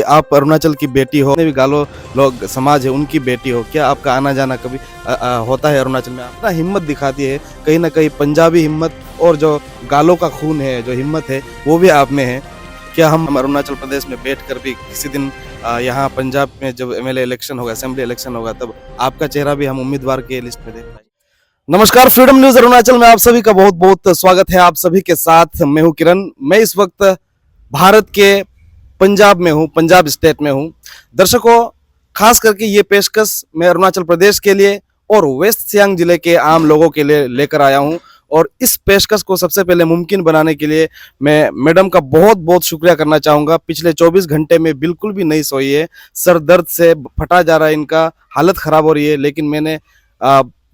आप अरुणाचल की बेटी हो, जितने भी गालो लोग समाज है उनकी बेटी हो, क्या आपका आना जाना कभी होता है अरुणाचल में? अपना हिम्मत दिखाती है कहीं ना कहीं पंजाबी हिम्मत, और जो गालों का खून है, जो हिम्मत है, वो भी आप में है। क्या हम अरुणाचल प्रदेश में बैठकर भी किसी दिन यहाँ पंजाब में जब एमएलए इलेक्शन होगा, असेंबली इलेक्शन होगा, तब आपका चेहरा भी हम उम्मीदवार के लिस्ट में देख पाएंगे? नमस्कार, फ्रीडम न्यूज अरुणाचल में आप सभी का बहुत बहुत स्वागत है। आप सभी के साथ मैं हूं किरण। मैं इस वक्त भारत के पंजाब में हूं, पंजाब स्टेट में हूं। दर्शकों, खास करके ये पेशकश मैं अरुणाचल प्रदेश के लिए और वेस्ट सियांग जिले के आम लोगों के लिए लेकर आया हूं। और इस पेशकश को सबसे पहले मुमकिन बनाने के लिए मैं मैडम का बहुत बहुत शुक्रिया करना चाहूँगा। पिछले 24 घंटे में बिल्कुल भी नहीं सोई है, सर दर्द से फटा जा रहा है, इनका हालत ख़राब हो रही है, लेकिन मैंने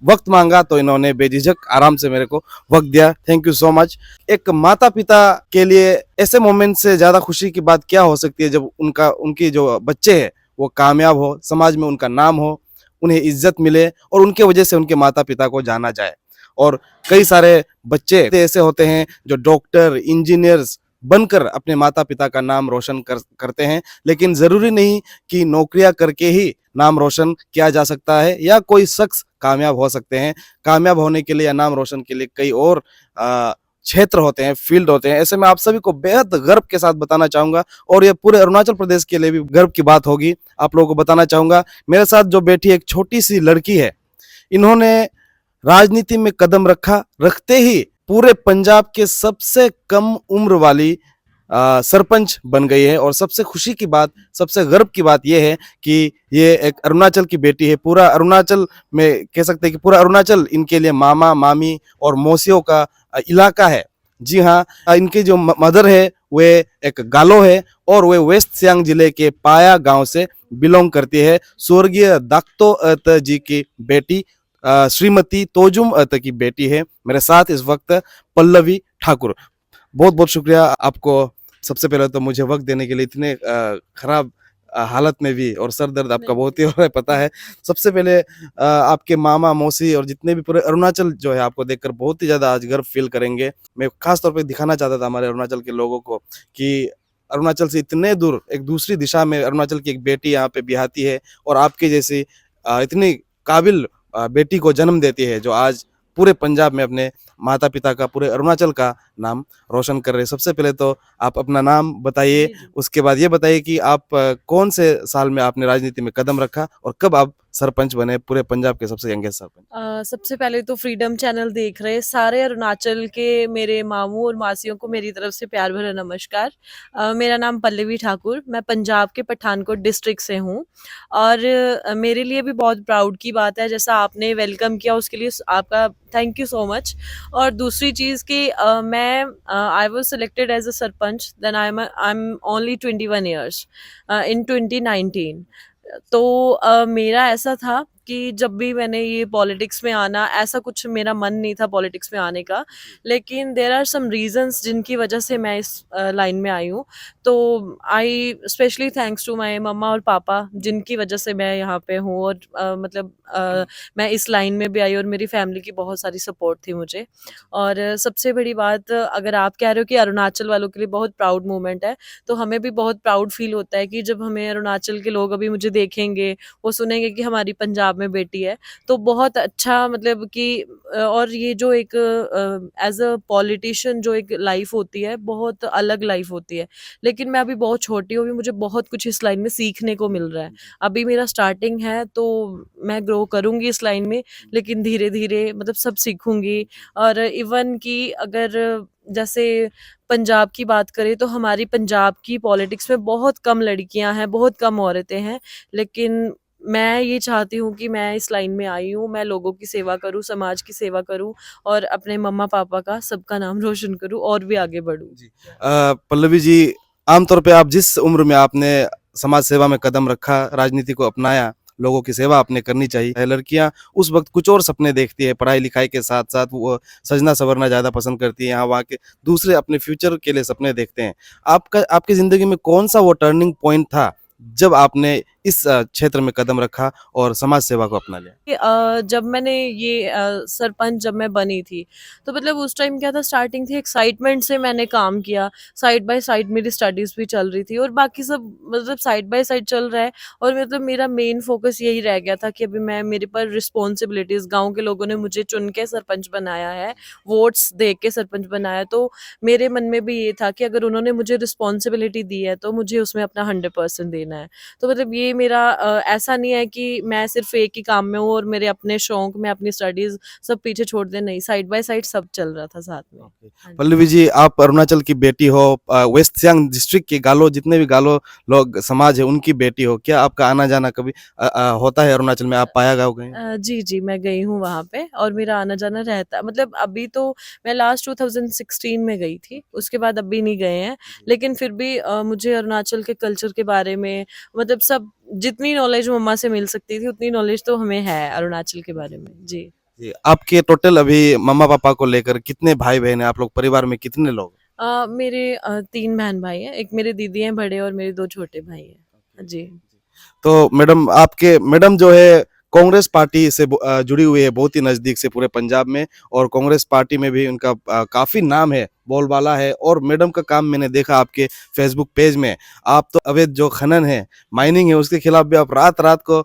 वक्त मांगा तो इन्होंने बेझिझक आराम से मेरे को वक्त दिया। Thank you so much. एक माता पिता के लिए ऐसे मोमेंट से ज़्यादा खुशी की बात क्या हो सकती है जब उनकी जो बच्चे हैं वो कामयाब हो, समाज में उनका नाम हो, उन्हें इज्जत मिले और उनके वजह से उनके माता पिता को जाना जाए। और कई सारे बच्चे ऐसे होते हैं जो डॉक्टर, इंजीनियर्स बनकर अपने माता पिता का नाम रोशन करते हैं, लेकिन ज़रूरी नहीं कि नौकरियां करके ही नाम रोशन किया जा सकता है या कोई शख्स कामयाब हो सकते हैं। कामयाब होने के लिए या नाम रोशन के लिए कई और क्षेत्र होते हैं, फील्ड होते हैं। ऐसे में आप सभी को बेहद गर्व के साथ बताना चाहूँगा, और ये पूरे अरुणाचल प्रदेश के लिए भी गर्व की बात होगी। आप लोगों को बताना चाहूँगा, मेरे साथ जो बैठी एक छोटी सी लड़की है, इन्होंने राजनीति में कदम रखते ही पूरे पंजाब के सबसे कम उम्र वाली सरपंच बन गई है। और सबसे खुशी की बात, सबसे गर्व की बात यह है कि ये एक अरुणाचल की बेटी है। पूरा अरुणाचल में कह सकते हैं कि पूरा अरुणाचल इनके लिए मामा, मामी और मौसियों का इलाका है। जी हाँ, इनकी जो मदर है वे एक गालो है और वे वेस्ट सियांग जिले के पाया गांव से बिलोंग करती है। स्वर्गीय दाक्तो अत जी की बेटी श्रीमती तोजुम अत की बेटी है। मेरे साथ इस वक्त पल्लवी ठाकुर। बहुत बहुत शुक्रिया आपको, सबसे पहले तो मुझे वक्त देने के लिए, इतने खराब हालत में भी, और सर दर्द आपका बहुत ही हो रहा है पता है। सबसे पहले आपके मामा, मौसी और जितने भी पूरे अरुणाचल जो है, आपको देखकर बहुत ही ज़्यादा आज गर्व फील करेंगे। मैं खास तौर पे दिखाना चाहता था हमारे अरुणाचल के लोगों को कि अरुणाचल से इतने दूर एक दूसरी दिशा में अरुणाचल की एक बेटी यहाँ पे बिहाती है और आपके जैसी इतनी काबिल बेटी को जन्म देती है, जो आज पूरे पंजाब में अपने माता पिता का, पूरे अरुणाचल का नाम रोशन कर रहे हैं। सबसे पहले तो आप अपना नाम बताइए, उसके बाद ये बताइए कि आप कौन से साल में आपने राजनीति में कदम रखा और कब आप सरपंच बने, पूरे पंजाब के सबसे यंगेस्ट सरपंच? सबसे पहले तो फ्रीडम चैनल देख रहे सारे अरुणाचल के मेरे मामू और मासियों को मेरी तरफ से प्यार भरा नमस्कार। मेरा नाम पल्लवी ठाकुर, मैं पंजाब के पठानकोट डिस्ट्रिक्ट से हूँ और मेरे लिए भी बहुत प्राउड की बात है, जैसा आपने वेलकम किया उसके लिए आपका थैंक यू सो मच। और दूसरी चीज़ कि मैं I was selected as a sarpanch, then I am only 21 years in 2019। तो मेरा ऐसा था कि जब भी मैंने ये पॉलिटिक्स में आना, ऐसा कुछ मेरा मन नहीं था पॉलिटिक्स में आने का, लेकिन देयर आर सम रीजंस जिनकी वजह से मैं इस लाइन में आई हूँ। तो आई स्पेशली थैंक्स टू माय मम्मा और पापा, जिनकी वजह से मैं यहाँ पे हूँ। और मतलब मैं इस लाइन में भी आई और मेरी फैमिली की बहुत सारी सपोर्ट थी मुझे। और सबसे बड़ी बात, अगर आप कह रहे हो कि अरुणाचल वालों के लिए बहुत प्राउड मोमेंट है, तो हमें भी बहुत प्राउड फील होता है कि जब हमें अरुणाचल के लोग अभी मुझे देखेंगे, वो सुनेंगे कि हमारी पंजाब में बेटी है, तो बहुत अच्छा मतलब कि और ये जो एक एज अ पॉलिटिशियन जो एक लाइफ होती है, बहुत अलग लाइफ होती है। लेकिन मैं अभी बहुत छोटी हूँ, अभी मुझे बहुत कुछ इस लाइन में सीखने को मिल रहा है। अभी मेरा स्टार्टिंग है, तो मैं ग्रो करूँगी इस लाइन में, लेकिन धीरे धीरे मतलब सब सीखूंगी। और इवन कि अगर जैसे पंजाब की बात करें, तो हमारी पंजाब की पॉलिटिक्स में बहुत कम लड़कियां हैं, बहुत कम औरतें हैं। लेकिन मैं ये चाहती हूँ कि मैं इस लाइन में आई हूँ, मैं लोगों की सेवा करूँ, समाज की सेवा करूँ और अपने मम्मा पापा का, सबका नाम रोशन करूँ और भी आगे बढ़ूँ। जी। पल्लवी जी, आमतौर पे आप जिस उम्र में आपने समाज सेवा में कदम रखा, राजनीति को अपनाया, लोगों की सेवा आपने करनी चाहिए। लड़कियां उस वक्त कुछ और सपने देखती है, पढ़ाई लिखाई के साथ साथ वो सजना संवरना ज़्यादा पसंद करती है, यहाँ वहाँ के दूसरे अपने फ्यूचर के लिए सपने देखते हैं। आपकी ज़िंदगी में कौन सा वो टर्निंग पॉइंट था जब आपने इस क्षेत्र में कदम रखा और समाज सेवा को अपना लिया? जब मैंने ये सरपंच जब मैं बनी थी, तो मतलब उस टाइम क्या था, स्टार्टिंग थी, एक्साइटमेंट से मैंने काम किया। साइड बाय साइड मेरी स्टडीज़ भी चल रही थी और बाकी सब मतलब साइड बाय साइड चल रहा है। और मतलब मेरा मेन फ़ोकस यही रह गया था कि अभी मैं, मेरे पर रिस्पॉन्सिबिलिटीज़, गाँव के लोगों ने मुझे चुन के सरपंच बनाया है, वोट्स दे के सरपंच बनाया, तो मेरे मन में भी ये था कि अगर उन्होंने मुझे रिस्पॉन्सिबिलिटी दी है, तो मुझे उसमें अपना 100% देना है। तो मतलब ये मेरा ऐसा नहीं है कि मैं सिर्फ एक ही काम में हूँ और मेरे अपने शौक, मैं अपनी स्टडीज़ सब पीछे छोड़ दें, नहीं, साइड बाय साइड सब चल रहा था साथ में। ओके। हाँ जी। पल्लवी जी, आप अरुणाचल की बेटी हो, वेस्ट सियांग डिस्ट्रिक्ट के गालो, जितने भी गालो लोग समाज है उनकी बेटी हो। क्या आपका आना जाना कभी होता है अरुणाचल में? आप पाया गाँव गए हैं? जी, जी, मैं गई हूँ वहाँ पे और मेरा आना-जाना रहता है। मतलब अभी तो मैं लास्ट 2016 में गई थी, उसके बाद अभी नहीं गए हैं। लेकिन फिर भी मुझे अरुणाचल के कल्चर के बारे में मतलब सब, जितनी नॉलेज मम्मा से मिल सकती थी, उतनी नॉलेज तो हमें है अरुणाचल के बारे में। जी। जी, आपके टोटल अभी मम्मा-पापा को लेकर कितने भाई-बहन हैं आप लोग? परिवार में कितने लोग? मेरे 3 बहन-भाई हैं, एक मेरे दीदी हैं बड़े और मेरे 2 छोटे भाई हैं। जी। तो मैडम, आपके मैडम जो है कांग्रेस पार्टी से जुड़ी हुई है बहुत ही नज़दीक से पूरे पंजाब में, और कांग्रेस पार्टी में भी उनका काफ़ी नाम है, बोलबाला है। और मैडम का काम मैंने देखा आपके फेसबुक पेज में, आप तो अवैध जो खनन है, माइनिंग है, उसके खिलाफ भी आप रात-रात को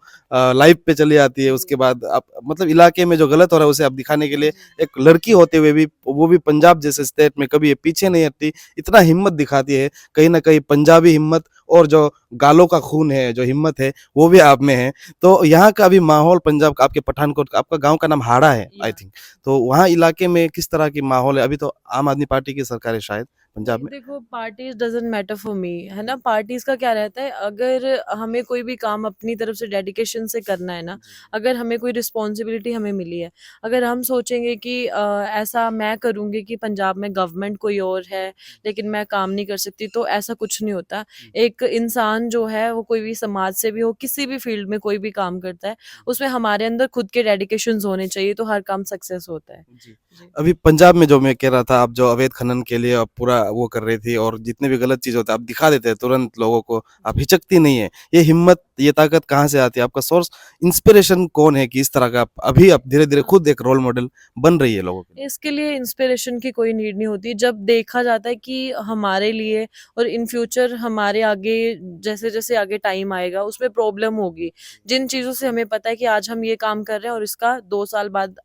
लाइव पे चली आती है। उसके बाद आप मतलब इलाके में जो गलत हो रहा है उसे आप दिखाने के लिए, एक लड़की होते हुए भी, वो भी पंजाब जैसे स्टेट में, कभी ये पीछे नहीं हटती, इतना हिम्मत दिखाती है। कहीं न कहीं पंजाबी हिम्मत और जो गालों का खून है, जो हिम्मत है, वो भी आप में है। तो यहाँ का अभी माहौल पंजाब का, आपके पठानकोट का, आपका गाँव का नाम हाड़ा है आई या थिंक। तो वहाँ इलाके में किस तरह की माहौल है? अभी तो आम आदमी पार्टी की सरकार है शायद पंजाब नहीं, में। देखो, parties doesn't matter for me, है ना। पार्टीज का क्या रहता है, अगर हमें कोई भी काम अपनी तरफ से डेडिकेशन से करना है ना, अगर हमें कोई रिस्पॉन्सिबिलिटी हमें मिली है, अगर हम सोचेंगे कि ऐसा मैं करूँगी कि पंजाब में गवर्नमेंट कोई और है लेकिन मैं काम नहीं कर सकती, तो ऐसा कुछ नहीं होता। एक इंसान जो है, वो कोई भी समाज से भी हो, किसी भी फील्ड में कोई भी काम करता है, उसमें हमारे अंदर खुद के डेडिकेशंस होने चाहिए, तो हर काम सक्सेस होता है। जी। जी। अभी पंजाब में जो मैं कह रहा था, आप जो अवैध खनन के लिए आप पूरा वो कर रही थी, और जितने भी गलत चीज़ होता है आप दिखा देते हैं तुरंत लोगों को, आप हिचकती नहीं है। ये हिम्मत, ये ताकत कहाँ से आती है? आपका सोर्स, इंस्पिरेशन कौन है कि इस तरह का अभी आप धीरे-धीरे खुद एक रोल मॉडल बन रही है लोगों के लिए? इसके लिए इंस्पिरेशन की कोई नीड नहीं होती। जब देखा जाता है कि हमारे लिए और इन फ्यूचर हमारे आगे, जैसे-जैसे आगे टाइम आएगा, उसमें प्रॉब्लम होगी। जिन चीज़ों से हमें पता है कि आज हम ये काम कर रहे हैं और इसका 2 साल बाद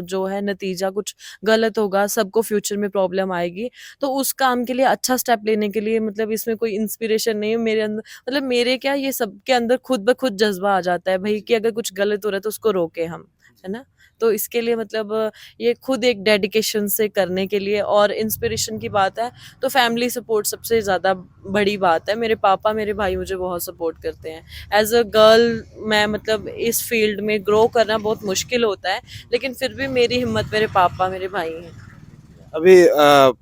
जो है नतीजा कुछ गलत होगा, सबको फ्यूचर में प्रॉब्लम आएगी। तो उस काम के लिए अच्छा स्टेप लेने के लिए, मतलब इसमें कोई इंस्पिरेशन नहीं है मेरे अंदर, मतलब मेरे क्या, ये सबके अंदर खुद ब खुद जज़्बा आ जाता है भई कि अगर कुछ गलत हो रहा है तो उसको रोकें हम, है ना? तो इसके लिए मतलब ये खुद एक डेडिकेशन से करने के लिए। और इंस्पिरेशन की बात है तो फैमिली सपोर्ट सबसे ज़्यादा बड़ी बात है। मेरे पापा, मेरे भाई मुझे बहुत सपोर्ट करते हैं। एज़ अ गर्ल मैं मतलब इस फील्ड में ग्रो करना बहुत मुश्किल होता है, लेकिन फिर भी मेरी हिम्मत मेरे पापा, मेरे भाई हैं। अभी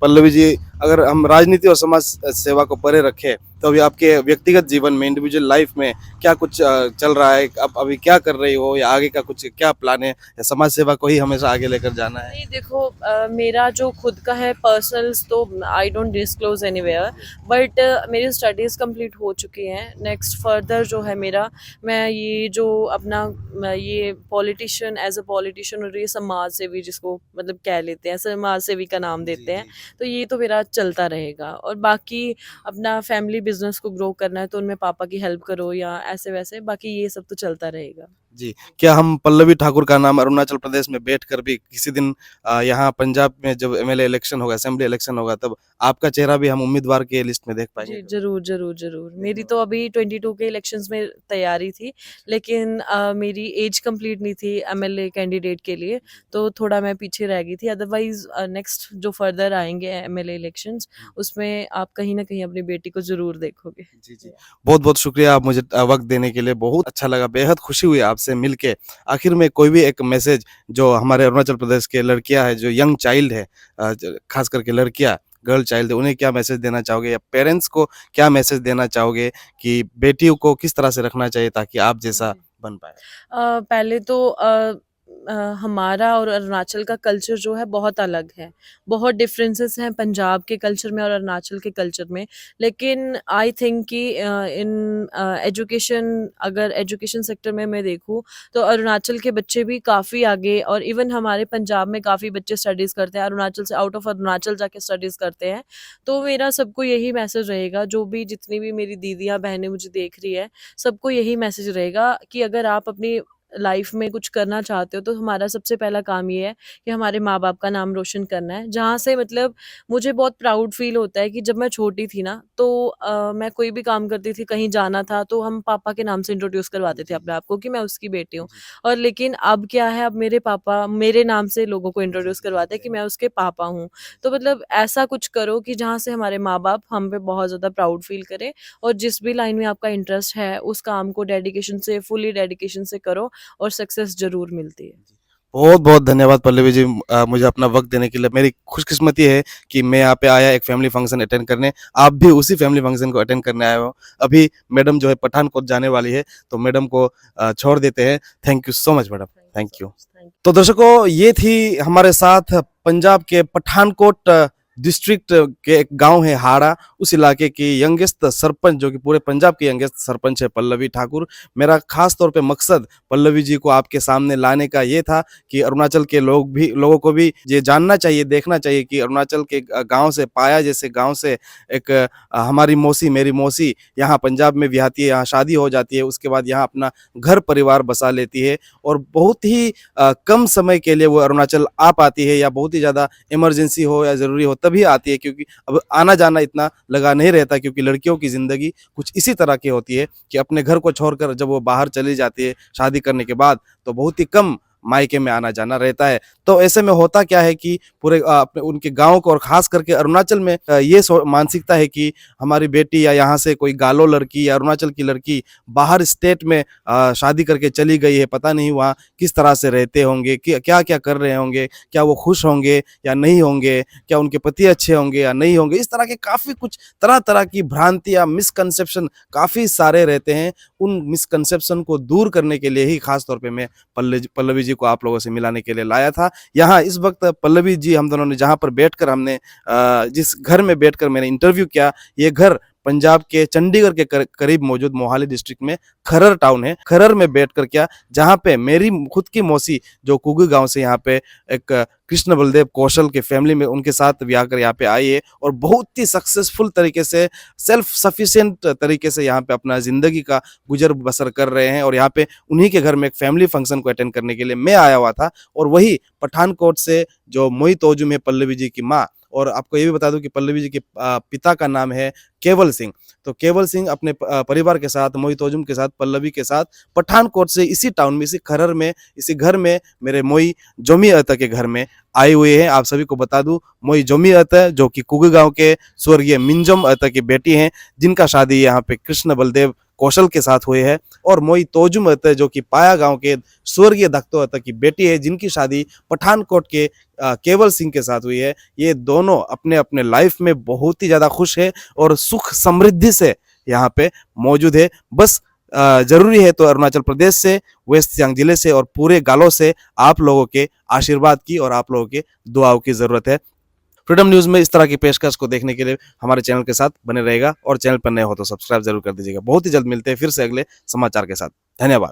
पल्लवी जी, अगर हम राजनीति और समाज सेवा को परे रखें, तो अभी आपके व्यक्तिगत जीवन में, इंडिविजुअल लाइफ में क्या कुछ चल रहा है? आप अभी क्या कर रही हो, या आगे का कुछ क्या प्लान है, या समाज सेवा को ही हमेशा आगे लेकर जाना है? नहीं, देखो, मेरा जो खुद का है पर्सनल्स, तो I don't disclose anywhere, but मेरी स्टडीज़ कंप्लीट हो चुकी हैं। नेक्स्ट फर्दर जो है मेरा, मैं ये जो अपना ये पॉलिटिशियन, एज अ पॉलिटिशियन, और ये समाज सेवी जिसको मतलब कह लेते हैं, समाज सेवी का नाम देते हैं, तो ये तो मेरा चलता रहेगा। और बाकी अपना फैमिली बिजनेस को ग्रो करना है तो उनमें पापा की हेल्प करो या ऐसे वैसे, बाकी ये सब तो चलता रहेगा। जी, क्या हम पल्लवी ठाकुर का नाम अरुणाचल प्रदेश में बैठकर भी किसी दिन, यहाँ पंजाब में जब एमएलए इलेक्शन होगा, असेंबली इलेक्शन होगा, तब आपका चेहरा भी हम उम्मीदवार के लिस्ट में देख पाएँगे जी, कभी? ज़रूर, ज़रूर, ज़रूर। मेरी तो अभी 22 के इलेक्शंस में तैयारी थी, लेकिन मेरी एज कंप्लीट नहीं थी एमएलए कैंडिडेट के लिए, तो थोड़ा मैं पीछे रह गई थी। अदरवाइज़ नेक्स्ट जो फर्दर आएँगे एमएलए इलेक्शंस, उसमें आप कहीं न कहीं अपनी बेटी को ज़रूर देखोगे। जी, जी। बहुत-बहुत शुक्रिया आप मुझे वक़्त देने के लिए, बहुत अच्छा लगा, बेहद खुशी हुई आपसे मिलके। आखिर में कोई भी एक मैसेज जो हमारे अरुणाचल प्रदेश के लड़कियाँ हैं, जो यंग चाइल्ड है, ज ख़ास करके लड़कियाँ, गर्ल चाइल्ड है, उन्हें क्या मैसेज देना चाहोगे, या पेरेंट्स को क्या मैसेज देना चाहोगे कि बेटियों को किस तरह से रखना चाहिए ताकि आप जैसा जी। बन पाएँ? पहले तो हमारा और अरुणाचल का कल्चर जो है बहुत अलग है। बहुत डिफरेंसेस हैं पंजाब के कल्चर में और अरुणाचल के कल्चर में। लेकिन आई थिंक कि अगर एजुकेशन सेक्टर में मैं देखूँ तो अरुणाचल के बच्चे भी काफ़ी आगे, और इवन हमारे पंजाब में काफ़ी बच्चे स्टडीज़ करते हैं, अरुणाचल से आउट ऑफ अरुणाचल जाके स्टडीज़ करते हैं। तो मेरा सबको यही मैसेज रहेगा, जो भी जितनी भी मेरी दीदियाँ बहनें मुझे देख रही है, सबको यही मैसेज रहेगा कि अगर आप अपनी लाइफ में कुछ करना चाहते हो तो हमारा सबसे पहला काम ये है कि हमारे माँ बाप का नाम रोशन करना है। जहाँ से मतलब मुझे बहुत प्राउड फील होता है कि जब मैं छोटी थी ना, तो मैं कोई भी काम करती थी, कहीं जाना था तो हम पापा के नाम से इंट्रोड्यूस करवाते थे जी, अपने आप को कि मैं उसकी बेटी हूँ। जी, और लेकिन अब क्या है, अब मेरे पापा मेरे नाम से लोगों को जी, इंट्रोड्यूस जी, करवाते हैं कि मैं उसके पापा हूँ। तो मतलब ऐसा कुछ करो कि जहाँ से हमारे माँ बाप हम पे बहुत ज़्यादा प्राउड फील करें, और जिस भी लाइन में आपका इंटरेस्ट है उस काम को डेडिकेशन से, फुली डेडिकेशन से करो और सक्सेस ज़रूर मिलती है। जी। बहुत बहुत धन्यवाद पल्लवी जी, मुझे अपना वक्त देने के लिए। मेरी खुशकिस्मती है कि मैं यहाँ पे आया एक फैमिली फंक्शन अटेंड करने, आप भी उसी फैमिली फंक्शन को अटेंड करने आए हो। अभी मैडम जो है पठानकोट जाने वाली है, तो मैडम को छोड़ देते हैं। Thank you so much madam. Thank you thank so you. Much. Thank तो दर्शकों, ये थी हमारे साथ पंजाब के पठानकोट डिस्ट्रिक्ट के एक गांव है हाड़ा, उस इलाके की यंगेस्ट सरपंच, जो कि पूरे पंजाब की यंगेस्ट सरपंच है पल्लवी ठाकुर। मेरा खास तौर पे मकसद पल्लवी जी को आपके सामने लाने का ये था कि अरुणाचल के लोगों को भी ये जानना चाहिए, देखना चाहिए कि अरुणाचल के गांव से, पाया जैसे गांव से एक हमारी मौसी, मेरी मौसी यहाँ पंजाब में विहाती है, यहाँ शादी हो जाती है, उसके बाद यहाँ अपना घर परिवार बसा लेती है, और बहुत ही कम समय के लिए वो अरुणाचल आ पाती है, या बहुत ही ज़्यादा इमरजेंसी हो या ज़रूरी हो तभी आती है, क्योंकि अब आना जाना इतना लगा नहीं रहता, क्योंकि लड़कियों की ज़िंदगी कुछ इसी तरह की होती है कि अपने घर को छोड़कर जब वो बाहर चली जाती है शादी करने के बाद, तो बहुत ही कम मायके में आना जाना रहता है। तो ऐसे में होता क्या है कि पूरे अपने उनके गाँव को, और ख़ास करके अरुणाचल में ये मानसिकता है कि हमारी बेटी या यहाँ से कोई गालो लड़की या अरुणाचल की लड़की बाहर स्टेट में शादी करके चली गई है, पता नहीं वहाँ किस तरह से रहते होंगे, क्या क्या कर रहे होंगे, क्या वो खुश होंगे या नहीं होंगे, क्या उनके पति अच्छे होंगे या नहीं होंगे। इस तरह के काफ़ी कुछ तरह तरह की भ्रांतियाँ, मिसकंसेप्शन काफ़ी सारे रहते हैं। उन मिसकंसेप्शन को दूर करने के लिए ही खास तौर पे मैं पल्लवी जी को आप लोगों से मिलाने के लिए लाया था। यहाँ इस वक्त पल्लवी जी, हम दोनों ने जहाँ पर बैठकर हमने जिस घर में बैठकर मैंने इंटरव्यू किया, ये घर पंजाब के चंडीगढ़ के करीब मौजूद मोहाली डिस्ट्रिक्ट में खरर टाउन है। खरर में बैठकर क्या, जहाँ पे मेरी खुद की मौसी जो कुगू गांव से यहाँ पे एक कृष्ण बलदेव कौशल के फैमिली में उनके साथ ब्याह कर यहाँ पे आई है, और बहुत ही सक्सेसफुल तरीके से, सेल्फ सफिशिएंट तरीके से यहाँ पे अपना ज़िंदगी का गुजर बसर कर रहे हैं। और यहाँ पे उन्हीं के घर में एक फैमिली फंक्शन को अटेंड करने के लिए मैं आया हुआ था, और वही पठानकोट से जो मोई तोजुम है पल्लवी जी की माँ, और आपको ये भी बता दूं कि पल्लवी जी के पिता का नाम है केवल सिंह। तो केवल सिंह अपने परिवार के साथ, मोहित ओजुम के साथ, पल्लवी के साथ पठानकोट से इसी टाउन में, इसी खरर में, इसी घर में मेरे मोई जोमी अता के घर में आए हुए हैं। आप सभी को बता दूं, मोई जोमी अता जो कि कुगु गांव के स्वर्गीय मिंजम अता की बेटी हैं, जिनका शादी यहाँ पे कृष्ण बलदेव कौशल के साथ हुए है, और मोई तोजुम अता जो कि पाया गांव के स्वर्गीय दत्तो अता की बेटी है, जिनकी शादी पठानकोट के केवल सिंह के साथ हुई है। ये दोनों अपने अपने लाइफ में बहुत ही ज़्यादा खुश है और सुख समृद्धि से यहाँ पे मौजूद है। बस जरूरी है तो अरुणाचल प्रदेश से, वेस्ट सियांग जिले से और पूरे गालों से आप लोगों के आशीर्वाद की और आप लोगों के दुआओं की जरूरत है। फ्रीडम न्यूज में इस तरह की पेशकश को देखने के लिए हमारे चैनल के साथ बने रहेगा, और चैनल पर नए हो तो सब्सक्राइब जरूर कर दीजिएगा। बहुत ही जल्द मिलते हैं फिर से अगले समाचार के साथ। धन्यवाद।